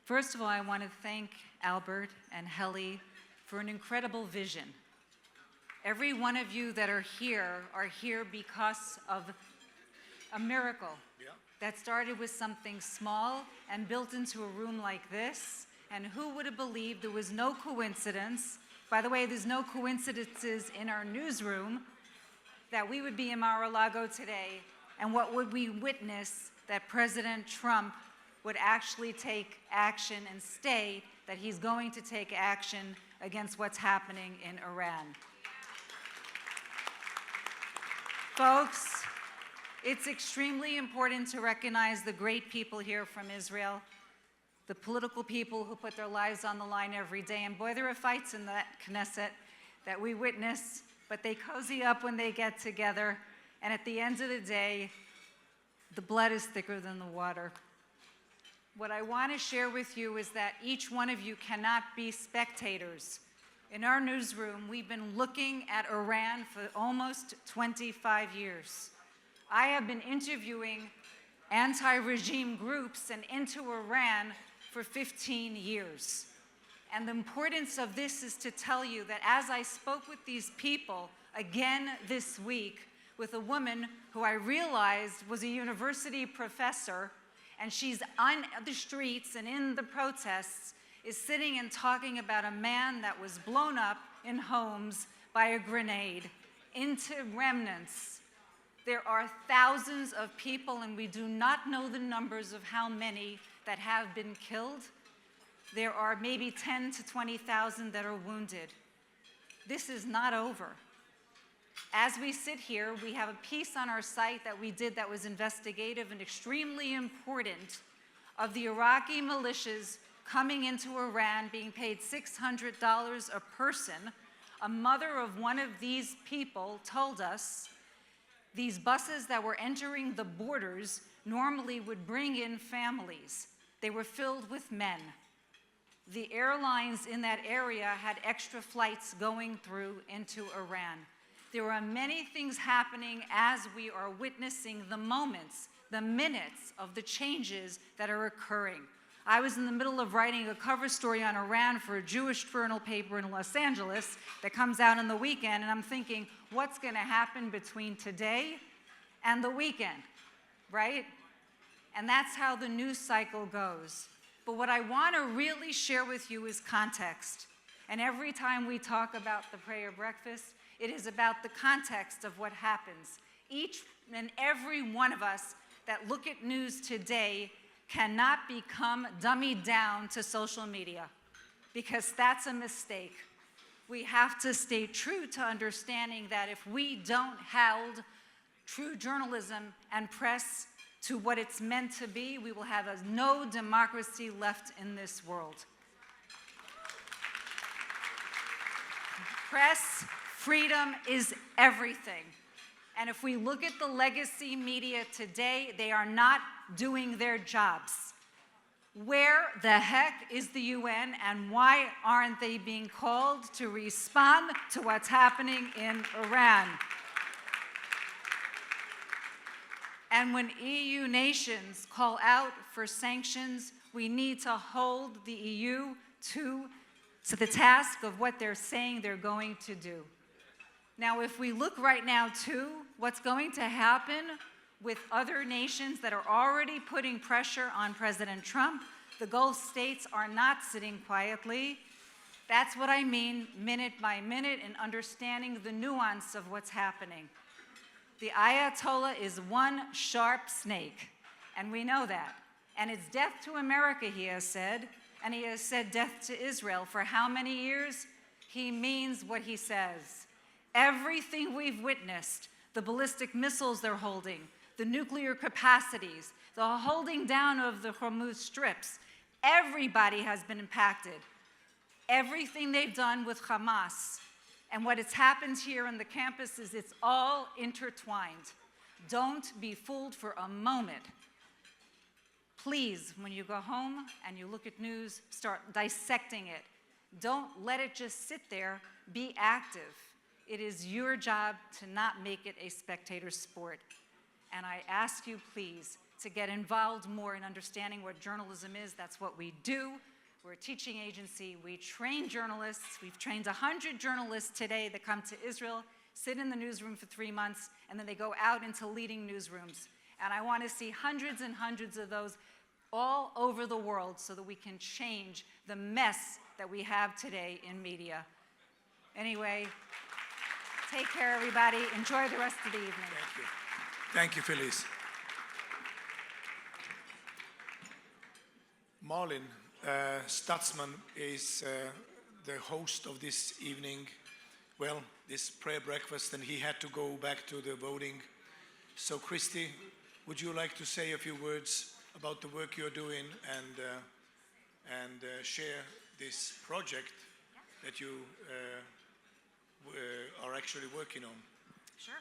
First of all, I want to thank Albert and Heli for an incredible vision. Every one of you that are here because of a miracle that started with something small and built into a room like this. And who would have believed there was no coincidence? By the way, there's no coincidences in our newsroom that we would be in Maralago today, and what would we witness that President Trump would actually take action and state that he's going to take action against what's happening in Iran. Folks, it's extremely important to recognize the great people here from Israel, the political people who put their lives on the line every day. And boy, there are fights in that Knesset that we witness, but they cozy up when they get together. And at the end of the day, the blood is thicker than the water. What I want to share with you is that each one of you cannot be spectators. In our newsroom, we've been looking at Iran for almost 25 years. I have been interviewing anti-regime groups and into Iran for 15 years. And the importance of this is to tell you that as I spoke with these people again this week with a woman who I realized was a university professor, and she's on the streets and in the protests, is sitting and talking about a man that was blown up in homes by a grenade into remnants. There are thousands of people, and we do not know the numbers of how many that have been killed. There are maybe 10 to 20,000 that are wounded. This is not over. As we sit here, we have a piece on our site that we did that was investigative and extremely important of the Iraqi militias coming into Iran, being paid $600 a person. A mother of one of these people told us these buses that were entering the borders normally would bring in families. They were filled with men. The airlines in that area had extra flights going through into Iran. There are many things happening as we are witnessing the moments, the minutes of the changes that are occurring. I was in the middle of writing a cover story on Iran for a Jewish journal paper in Los Angeles that comes out on the weekend, and I'm thinking, what's going to happen between today and the weekend, right? And that's how the news cycle goes. But what I want to really share with you is context. And every time we talk about the prayer breakfast, it is about the context of what happens. Each and every one of us that look at news today cannot become dummied down to social media, because that's a mistake. We have to stay true to understanding that if we don't hold true journalism and press to what it's meant to be, we will have no democracy left in this world. Press freedom is everything. And if we look at the legacy media today, they are not doing their jobs. Where the heck is the UN, and why aren't they being called to respond to what's happening in Iran? And when EU nations call out for sanctions, we need to hold the EU to the task of what they're saying they're going to do. Now, if we look right now, too, what's going to happen with other nations that are already putting pressure on President Trump, the Gulf states are not sitting quietly. That's what I mean, minute by minute, and understanding the nuance of what's happening. The Ayatollah is one sharp snake, and we know that. And it's death to America, he has said, and he has said death to Israel. For how many years? He means what he says. Everything we've witnessed, the ballistic missiles they're holding, the nuclear capacities, the holding down of the Hormuz strips, everybody has been impacted. Everything they've done with Hamas. And what has happened here on the campus is it's all intertwined. Don't be fooled for a moment. Please, when you go home and you look at news, start dissecting it. Don't let it just sit there. Be active. It is your job to not make it a spectator sport. And I ask you, please, to get involved more in understanding what journalism is. That's what we do. We're a teaching agency. We train journalists. We've trained 100 journalists today that come to Israel, sit in the newsroom for 3 months, and then they go out into leading newsrooms. And I want to see hundreds and hundreds of those all over the world so that we can change the mess that we have today in media. Anyway, take care, everybody. Enjoy the rest of the evening. Thank you. Thank you, Felice. Marlin Stutzman is the host of this evening, well, this prayer breakfast, and he had to go back to the voting. So, Christy, would you like to say a few words about the work you're doing and share this project that you are actually working on? Sure.